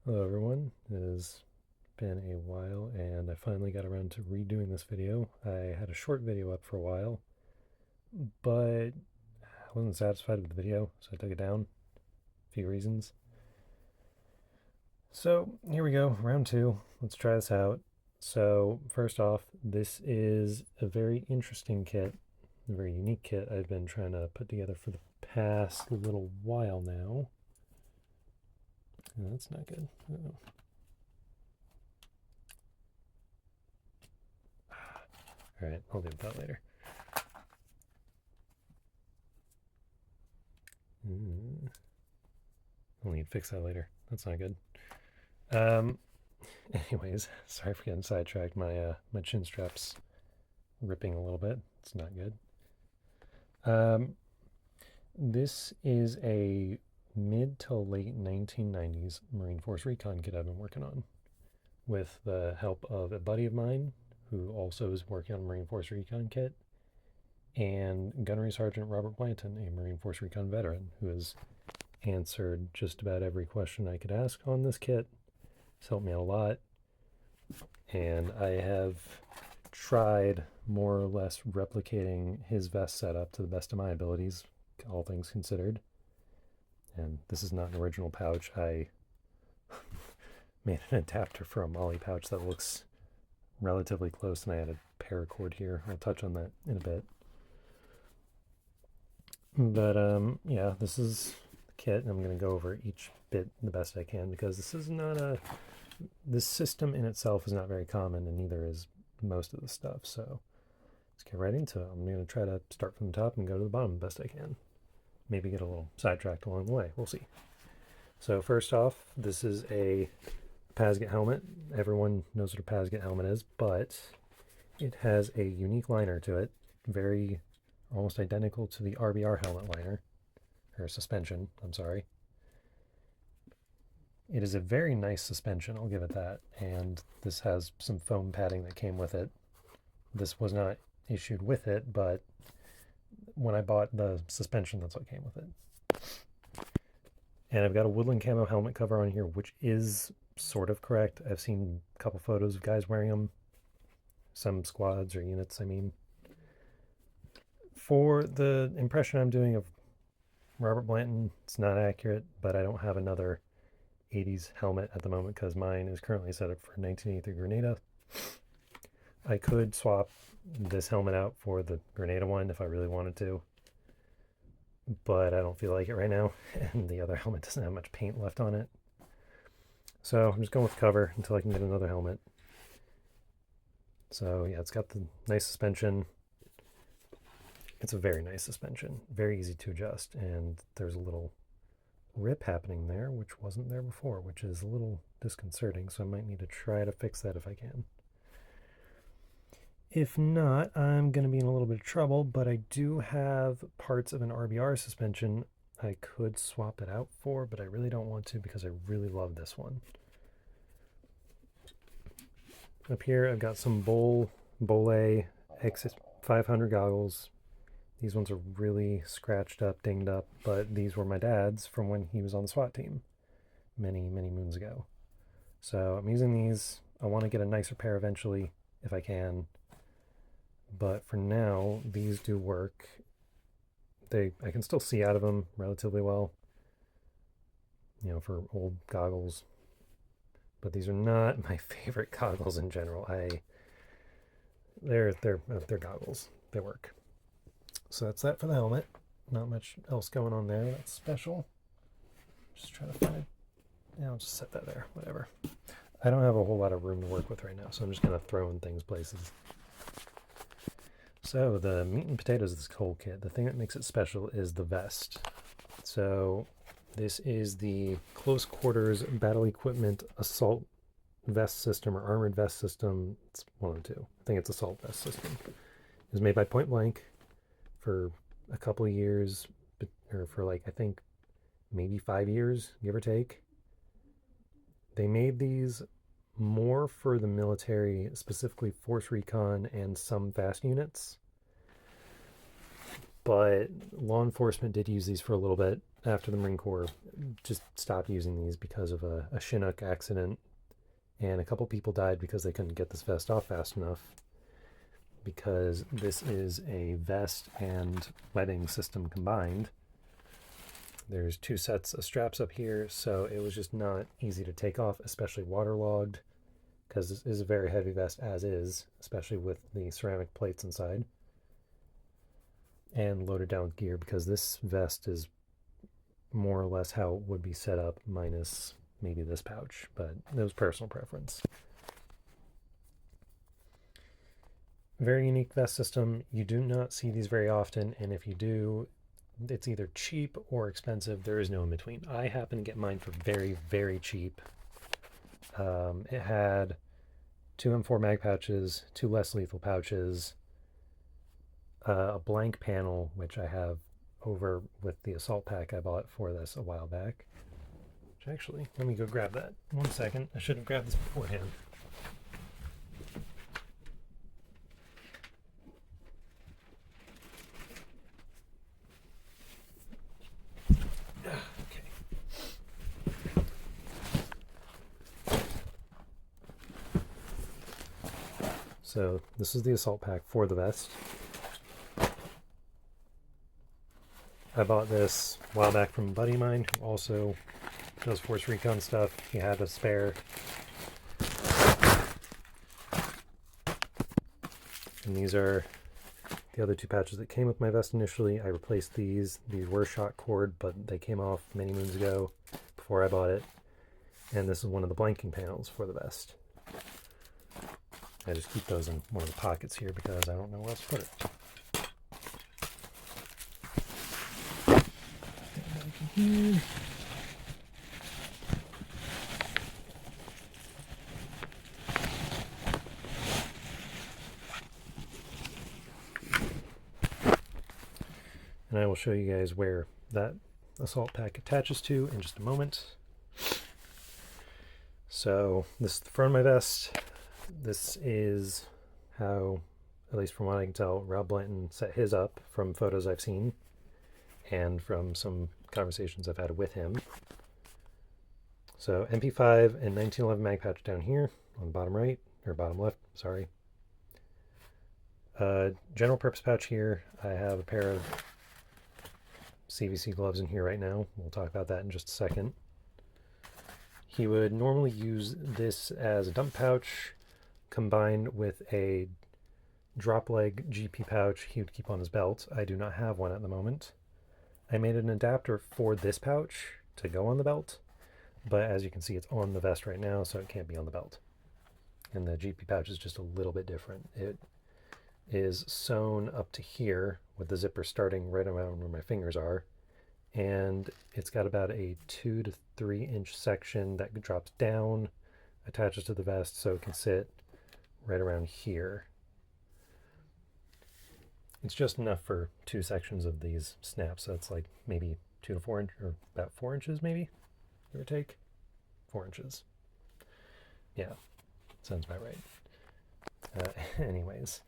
Hello everyone, it has been a while and I finally got around to redoing this video. I had a short video up for a while, but I wasn't satisfied with the video, so I took it down. A few reasons. So here we go, round two. Let's try this out. So first off, this is a very interesting kit, a very unique kit I've been trying to put together for the past little while now. No, that's not good. Uh-oh. All right, I'll deal with that later. I'll need to fix that later. That's not good. Anyways, sorry for getting sidetracked. My chin strap's ripping a little bit. It's not good. This is a mid to late 1990s Marine Force recon kit I've been working on with the help of a buddy of mine who also is working on a Marine Force recon kit, and Gunnery Sergeant Robert Blanton, a Marine Force recon veteran who has answered just about every question I could ask on this kit. It's helped me out a lot, and I have tried more or less replicating his vest setup to the best of my abilities, all things considered. And this is not an original pouch. I made an adapter for a Molly pouch that looks relatively close, and I had a paracord here. I'll touch on that in a bit. But yeah, this is the kit, and I'm going to go over each bit the best I can, because this is not a... This system in itself is not very common, and neither is most of the stuff. So let's get right into it. I'm going to try to start from the top and go to the bottom the best I can. Maybe get a little sidetracked along the way. We'll see. So first off, this is a podged helmet. Everyone knows what a podged helmet is, but it has a unique liner to it, very almost identical to the RBR helmet liner, or suspension, I'm sorry. It is a very nice suspension, I'll give it that, and this has some foam padding that came with it. This was not issued with it, but when I bought the suspension, that's what came with it. And I've got a woodland camo helmet cover on here, which is sort of correct. I've seen a couple photos of guys wearing them, some squads or units, I mean. For the impression I'm doing of Robert Blanton, it's not accurate, but I don't have another 80s helmet at the moment because mine is currently set up for 1983 Grenada. I could swap this helmet out for the Grenada one if I really wanted to, but I don't feel like it right now, and the other helmet doesn't have much paint left on it. So I'm just going with cover until I can get another helmet. So yeah, it's got the nice suspension. It's a very nice suspension, very easy to adjust, and there's a little rip happening there, which wasn't there before, which is a little disconcerting, so I might need to try to fix that if I can. If not, I'm going to be in a little bit of trouble, but I do have parts of an RBR suspension I could swap it out for, but I really don't want to because I really love this one. Up here, I've got some Bolle X500 goggles. These ones are really scratched up, dinged up, but these were my dad's from when he was on the SWAT team many, many moons ago. So I'm using these. I want to get a nicer pair eventually if I can, but for now, these do work. I can still see out of them relatively well, you know, for old goggles, but these are not my favorite goggles in general. They're goggles. They work. So that's that for the helmet. Not much else going on there that's special. Just trying to find, yeah, I'll just set that there, whatever. I don't have a whole lot of room to work with right now, so I'm just gonna throw in things places. So the meat and potatoes of this whole kit, the thing that makes it special is the vest. So this is the close quarters battle equipment assault vest system, or armored vest system. It's one of the two. I think it's assault vest system. It was made by Point Blank for a couple of years, or for like, I think maybe 5 years, give or take. They made these more for the military, specifically force recon and some fast units, but law enforcement did use these for a little bit, after the Marine Corps, just stopped using these because of a Chinook accident, and a couple people died because they couldn't get this vest off fast enough, because this is a vest and webbing system combined. There's 2 sets of straps up here, so it was just not easy to take off, especially waterlogged, because this is a very heavy vest as is, especially with the ceramic plates inside, and loaded down with gear, because this vest is more or less how it would be set up, minus maybe this pouch, but it was personal preference. Very unique vest system. You do not see these very often, and if you do, it's either cheap or expensive. There is no in between. I happen to get mine for very, very cheap. It had 2 M4 mag pouches, 2 less lethal pouches, a blank panel, which I have over with the assault pack I bought for this a while back. Which actually, let me go grab that. 1 second. I should have grabbed this beforehand. So this is the assault pack for the vest. I bought this a while back from a buddy of mine who also does force recon stuff. He had a spare. And these are the other 2 patches that came with my vest initially. I replaced these. These were shot cord, but they came off many moons ago before I bought it. And this is one of the blanking panels for the vest. I just keep those in one of the pockets here because I don't know where else to put it. And I will show you guys where that assault pack attaches to in just a moment. So this is the front of my vest. This is how, at least from what I can tell, Rob Blanton set his up from photos I've seen and from some conversations I've had with him. So MP5 and 1911 mag patch down here on the bottom right, or bottom left, sorry. General purpose pouch here. I have a pair of CVC gloves in here right now. We'll talk about that in just a second. He would normally use this as a dump pouch combined with a drop leg GP pouch he would keep on his belt. I do not have one at the moment. I made an adapter for this pouch to go on the belt, but as you can see, it's on the vest right now, so it can't be on the belt. And the GP pouch is just a little bit different. It is sewn up to here with the zipper starting right around where my fingers are, and it's got about a 2 to 3 inch section that drops down, attaches to the vest, so it can sit right around here. It's just enough for 2 sections of these snaps, so it's like maybe 2 to 4 inches, or about 4 inches maybe, give or take. 4 inches. Yeah, sounds about right. Anyways,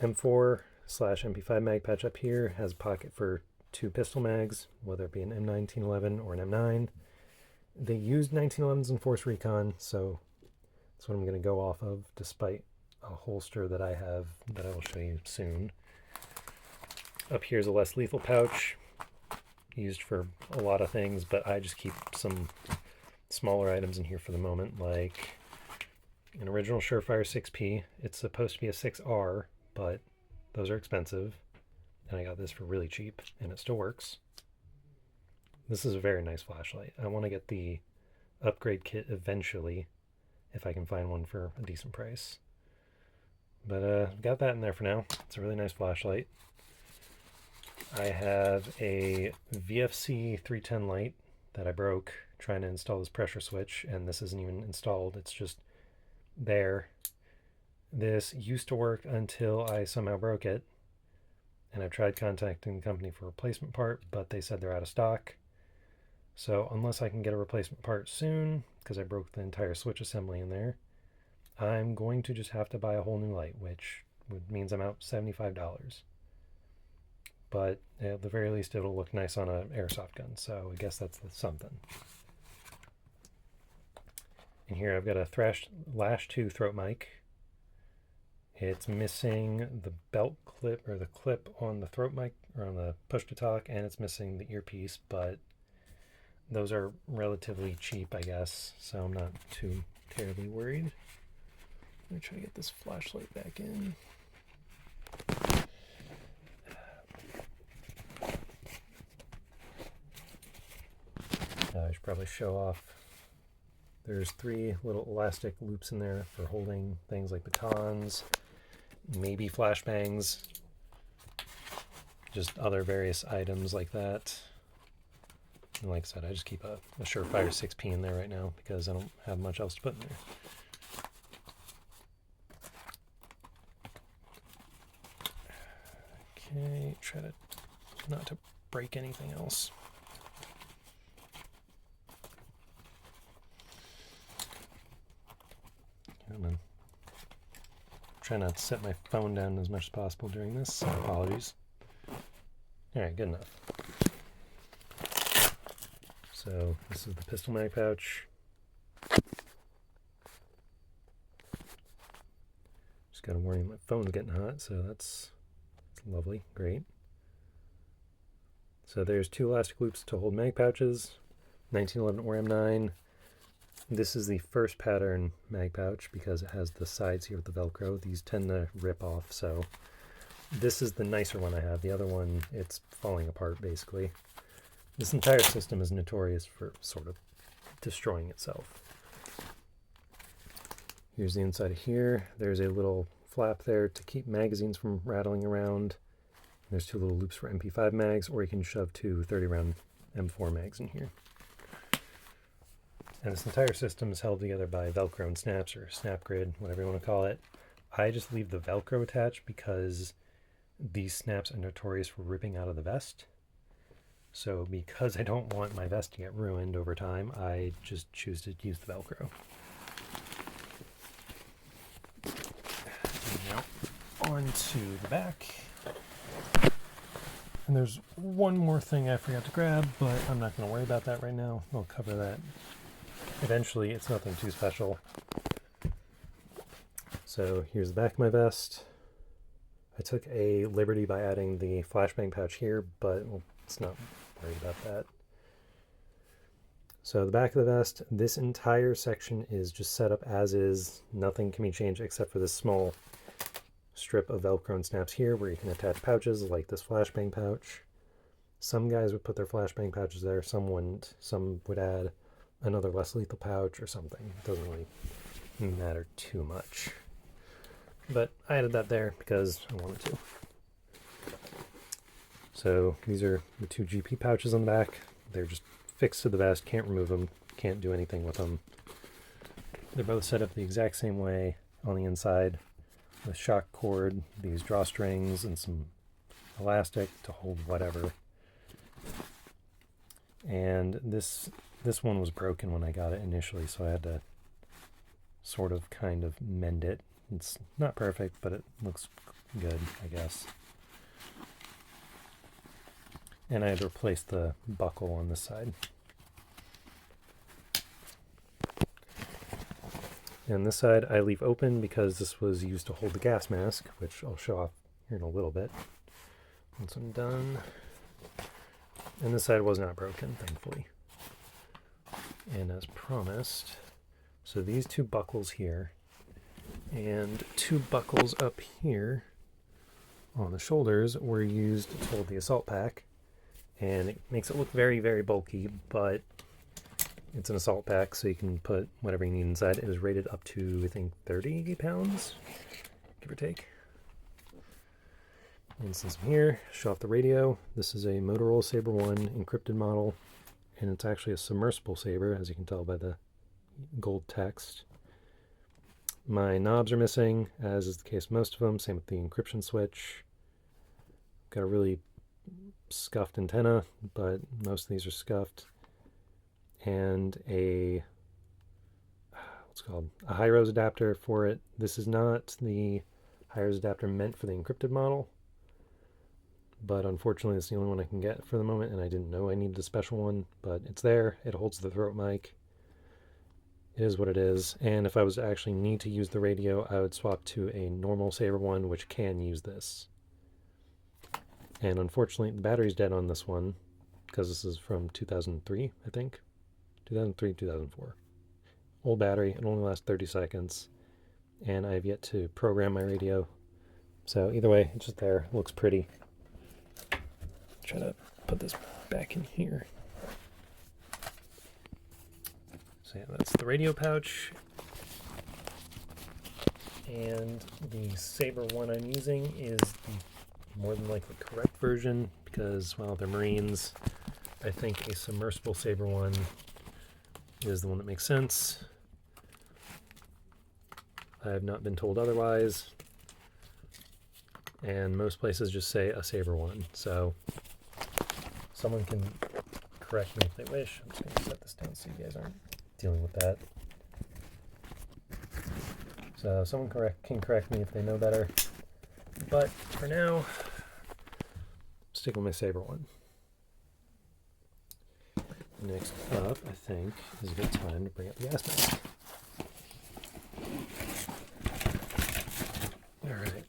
M4/MP5 mag patch up here has a pocket for 2 pistol mags, whether it be an M1911 or an M9. They used 1911s in Force Recon, so that's what I'm going to go off of, despite a holster that I have that I will show you soon. Up here's a less lethal pouch, used for a lot of things, but I just keep some smaller items in here for the moment, like an original Surefire 6P. It's supposed to be a 6R, but those are expensive, and I got this for really cheap, and it still works. This is a very nice flashlight. I want to get the upgrade kit eventually, if I can find one for a decent price. But got that in there for now. It's a really nice flashlight. I have a VFC 310 light that I broke trying to install this pressure switch, and this isn't even installed. It's just there. This used to work until I somehow broke it, and I've tried contacting the company for a replacement part, but they said they're out of stock. So unless I can get a replacement part soon, because I broke the entire switch assembly in there, I'm going to just have to buy a whole new light, which means I'm out $75. but at the very least it'll look nice on an airsoft gun, so I guess that's something. And here I've got a Lash 2 throat mic. It's missing the belt clip, or the clip on the throat mic, or on the push to talk, and it's missing the earpiece, but those are relatively cheap, I guess, so I'm not too terribly worried. Let me try to get this flashlight back in. I should probably show off. There's 3 little elastic loops in there for holding things like batons, maybe flashbangs, just other various items like that. And like I said, I just keep a Surefire 6P in there right now because I don't have much else to put in there. Okay, try to not to break anything else. I'm trying not to set my phone down as much as possible during this, so apologies. Alright, good enough. So this is the pistol mag pouch. Just got a warning my phone's getting hot, so that's lovely, great. So there's 2 elastic loops to hold mag pouches, 1911 or M9. This is the first pattern mag pouch because it has the sides here with the Velcro. These tend to rip off, so this is the nicer one I have. The other one, it's falling apart basically. This entire system is notorious for sort of destroying itself. Here's the inside of here. There's a little flap there to keep magazines from rattling around. There's 2 little loops for MP5 mags, or you can shove 2 30-round M4 mags in here. And this entire system is held together by Velcro and snaps, or snap grid, whatever you want to call it. I just leave the Velcro attached because these snaps are notorious for ripping out of the vest. So because I don't want my vest to get ruined over time, I just choose to use the Velcro. Now onto the back. And there's one more thing I forgot to grab, but I'm not going to worry about that right now. I'll cover that eventually. It's nothing too special. So here's the back of my vest. I took a liberty by adding the flashbang pouch here, but it's not worried about that. So the back of the vest, this entire section is just set up as is. Nothing can be changed except for this small strip of Velcro and snaps here where you can attach pouches like this flashbang pouch. Some guys would put their flashbang pouches there, some wouldn't. Some would add another less lethal pouch or something. It doesn't really matter too much. But I added that there because I wanted to. So these are the 2 GP pouches on the back. They're just fixed to the vest, can't remove them, can't do anything with them. They're both set up the exact same way on the inside with shock cord, these drawstrings, and some elastic to hold whatever. And this one was broken when I got it initially, so I had to sort of kind of mend it. It's not perfect, but it looks good, I guess. And I had to replace the buckle on this side. And this side I leave open because this was used to hold the gas mask, which I'll show off here in a little bit once I'm done. And this side was not broken, thankfully. And as promised, so these 2 buckles here and 2 buckles up here on the shoulders were used to hold the assault pack. And it makes it look very, very bulky, but it's an assault pack, so you can put whatever you need inside. It was rated up to, I think, 30 pounds, give or take. And since I'm here, show off the radio. This is a Motorola Sabre 1 encrypted model, and it's actually a submersible saber, as you can tell by the gold text. My knobs are missing, as is the case with most of them. Same with the encryption switch. Got a really scuffed antenna, but most of these are scuffed. And a high-res adapter for it. This is not the high-res adapter meant for the encrypted model. but unfortunately it's the only one I can get for the moment, and I didn't know I needed a special one, but it's there. It holds the throat mic. It is what it is, and if I was to actually need to use the radio, I would swap to a normal Sabre one, which can use this. And unfortunately, the battery's dead on this one, because this is from 2003, I think. 2003, 2004. Old battery, it only lasts 30 seconds, and I've yet to program my radio. So either way, it's just there, it looks pretty. Try to put this back in here. So yeah, that's the radio pouch. And the Sabre one I'm using is the more than likely correct version, because, well, they're Marines. I think a submersible Sabre one is the one that makes sense. I have not been told otherwise. And most places just say a Sabre one. So someone can correct me if they wish. I'm just going to set this down so you guys aren't dealing with that. So someone can correct me if they know better. But for now, stick with my Sabre one. Next up, I think, is a good time to bring up the gas mask. Alright.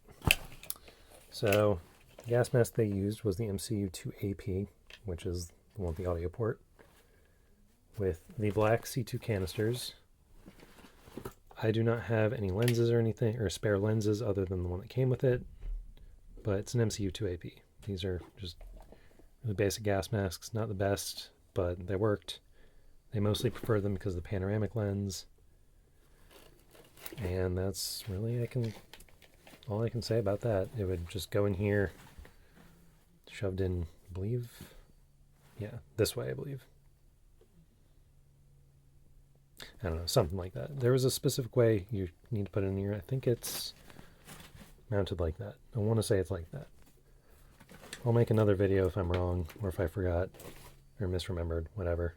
So, the gas mask they used was the MCU2AP, which is the one with the audio port, with the black C2 canisters. I do not have any lenses or anything, or spare lenses other than the one that came with it, but it's an MCU2AP. These are just really basic gas masks, not the best, but they worked. They mostly prefer them because of the panoramic lens. And that's really all I can say about that. It would just go in here, shoved in, I believe, yeah, this way, I believe. I don't know, something like that. There was a specific way you need to put it in here. I think it's mounted like that. I want to say it's like that. I'll make another video if I'm wrong, or if I forgot, or misremembered, whatever.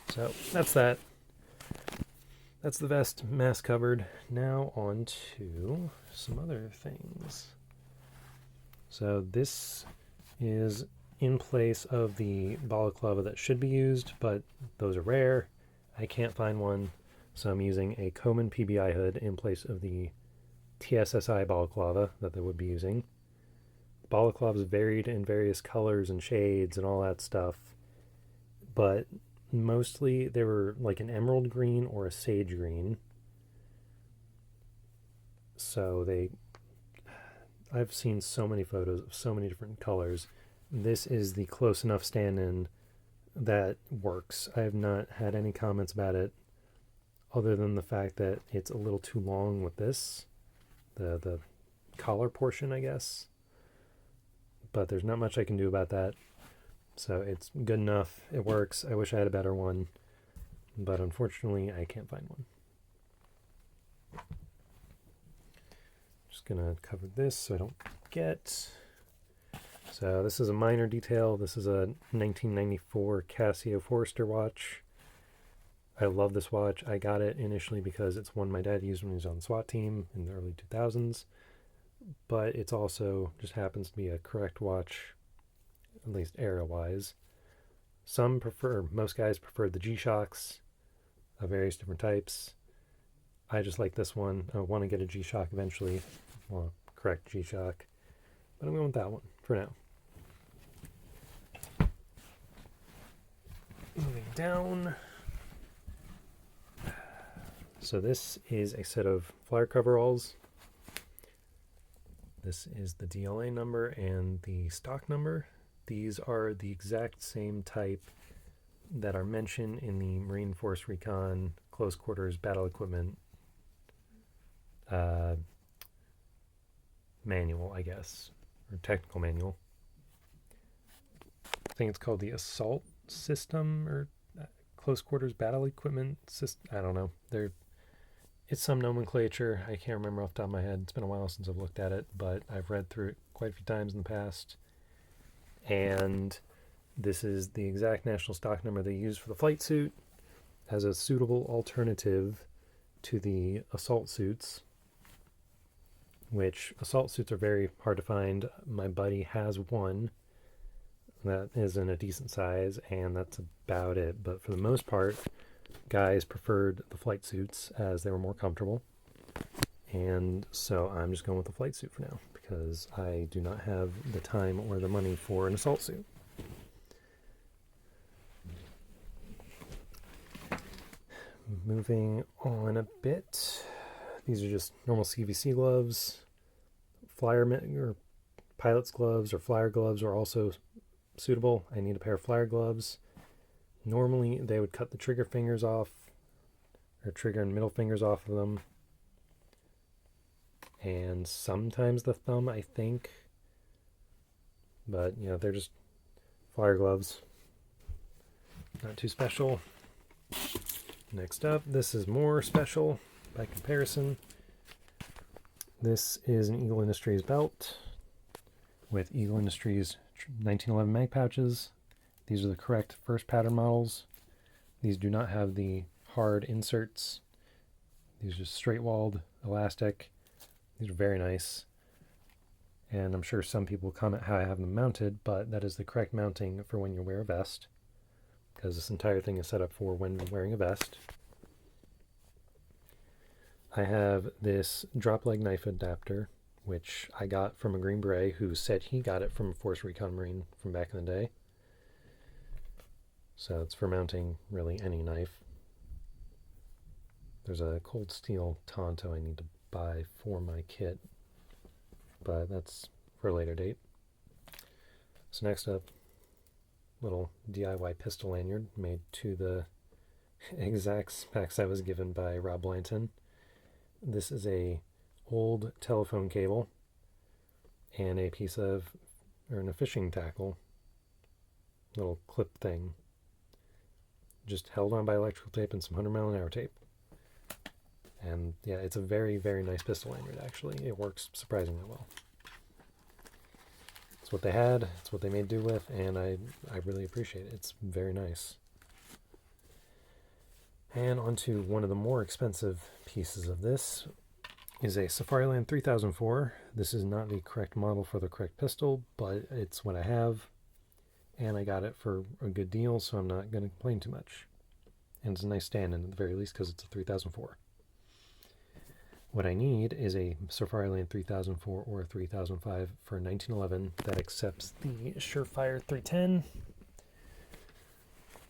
So that's that. That's the vest mask covered. Now on to some other things. So this is in place of the balaclava that should be used, but those are rare. I can't find one, so I'm using a Komen PBI hood in place of the TSSI balaclava that they would be using. Balaclavas varied in various colors and shades and all that stuff, but mostly they were like an emerald green or a sage green. So I've seen so many photos of so many different colors. This is the close enough stand-in that works. I have not had any comments about it other than the fact that it's a little too long with this, the collar portion, I guess. But there's not much I can do about that. So it's good enough. It works. I wish I had a better one, but unfortunately I can't find one. Just gonna cover this so I don't forget. So this is a minor detail. This is a 1994 Casio Forester watch. I love this watch. I got it initially because it's one my dad used when he was on the SWAT team in the early 2000s. But it's also just happens to be a correct watch, at least era-wise. Most guys prefer the G-Shocks of various different types. I just like this one. I want to get a G-Shock eventually. Well, correct G-Shock. But I'm going with that one for now. Moving down. So this is a set of flyer coveralls. This is the DLA number and the stock number. These are the exact same type that are mentioned in the Marine Force Recon Close Quarters Battle Equipment manual, I guess, or technical manual. I think it's called the Assault System or Close Quarters Battle Equipment System. I don't know. It's some nomenclature. I can't remember off the top of my head. It's been a while since I've looked at it, but I've read through it quite a few times in the past. And this is the exact national stock number they use for the flight suit as a suitable alternative to the assault suits, which assault suits are very hard to find. My buddy has one. that is in a decent size, and that's about it. But for the most part, guys preferred the flight suits as they were more comfortable. And so I'm just going with the flight suit for now because I do not have the time or the money for an assault suit. Moving on a bit, these are just normal CVC gloves. Flyer or pilot's gloves or flyer gloves are also suitable. I need a pair of flyer gloves. Normally they would cut the trigger fingers off, or trigger and middle fingers off of them, and sometimes the thumb, I think. But you know, they're just flyer gloves, not too special. Next up, this is more special by comparison. This is an Eagle Industries belt with Eagle Industries 1911 mag pouches. These are the correct first pattern models. These do not have the hard inserts. These are just straight walled elastic. These are very nice. And I'm sure some people comment how I have them mounted, but that is the correct mounting for when you wear a vest, because this entire thing is set up for when wearing a vest. I have this drop leg knife adapter, which I got from a Green Beret who said he got it from a Force Recon Marine from back in the day. So it's for mounting really any knife. There's a cold steel Tonto I need to buy for my kit, but that's for a later date. So next up, little DIY pistol lanyard made to the exact specs I was given by Rob Blanton. This is a old telephone cable and a piece of, or a fishing tackle, little clip thing, just held on by electrical tape and some 100-mile-an-hour tape. And yeah, it's a very, very nice pistol lanyard, actually. It works surprisingly well. It's what they had, it's what they made do with, and I really appreciate it. It's very nice. And onto one of the more expensive pieces of this is a Safariland 3004. This is not the correct model for the correct pistol, but it's what I have, and I got it for a good deal, so I'm not going to complain too much. And it's a nice stand-in at the very least because it's a 3004. What I need is a Safariland 3004 or a 3005 for 1911 that accepts the Surefire 310.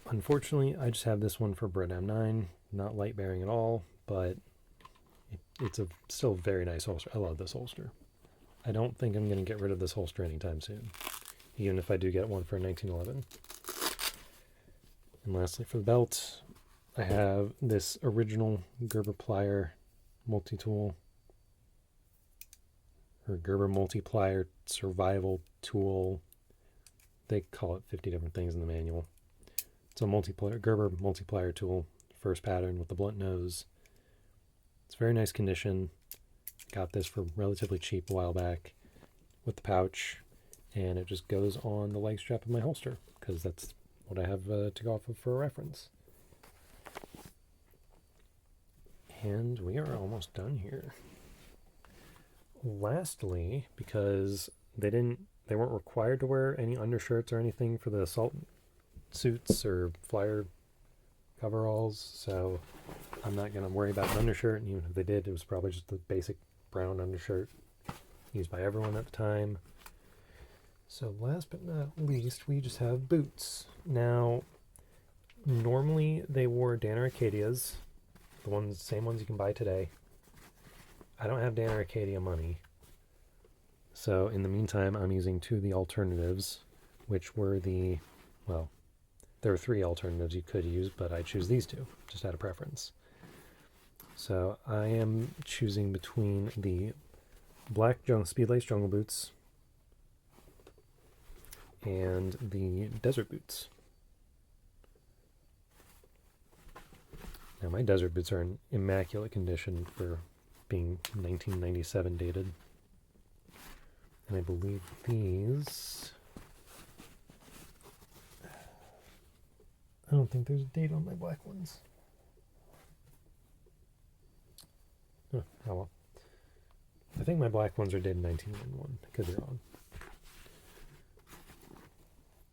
Unfortunately, I just have this one for Bred M9, not light bearing at all, but it's still a very nice holster. I love this holster. I don't think I'm going to get rid of this holster anytime soon, even if I do get one for 1911. And lastly, for the belt, I have this original Gerber plier multi-tool, or Gerber multiplier survival tool. They call it 50 different things in the manual. It's a Gerber multiplier tool, first pattern with the blunt nose. It's very nice condition. Got this for relatively cheap a while back with the pouch, and it just goes on the leg strap of my holster because that's what I have to go off of for a reference. And we are almost done here. Lastly, because they weren't required to wear any undershirts or anything for the assault suits or flyer coveralls, so I'm not going to worry about an undershirt, and even if they did, it was probably just the basic brown undershirt used by everyone at the time. So last but not least, we just have boots. Now, normally they wore Danner Arcadias, the same ones you can buy today. I don't have Danner Arcadia money, so in the meantime, I'm using two of the alternatives, which were there were three alternatives you could use, but I choose these two, just out of preference. So I am choosing between the black speed lace jungle boots and the desert boots. Now my desert boots are in immaculate condition for being 1997 dated. And I believe these... I don't think there's a date on my black ones. Oh well. I think my black ones are dated 1991. I could be wrong.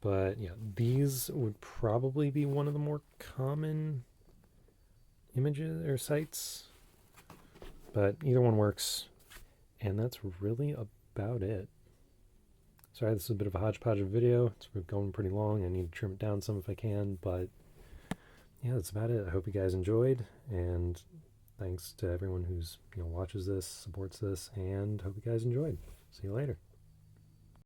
But yeah, these would probably be one of the more common images or sites. But either one works. And that's really about it. Sorry, this is a bit of a hodgepodge of video. It's going pretty long. I need to trim it down some if I can. But yeah, that's about it. I hope you guys enjoyed. And thanks to everyone who's watches this, supports this, and hope you guys enjoyed. See you later.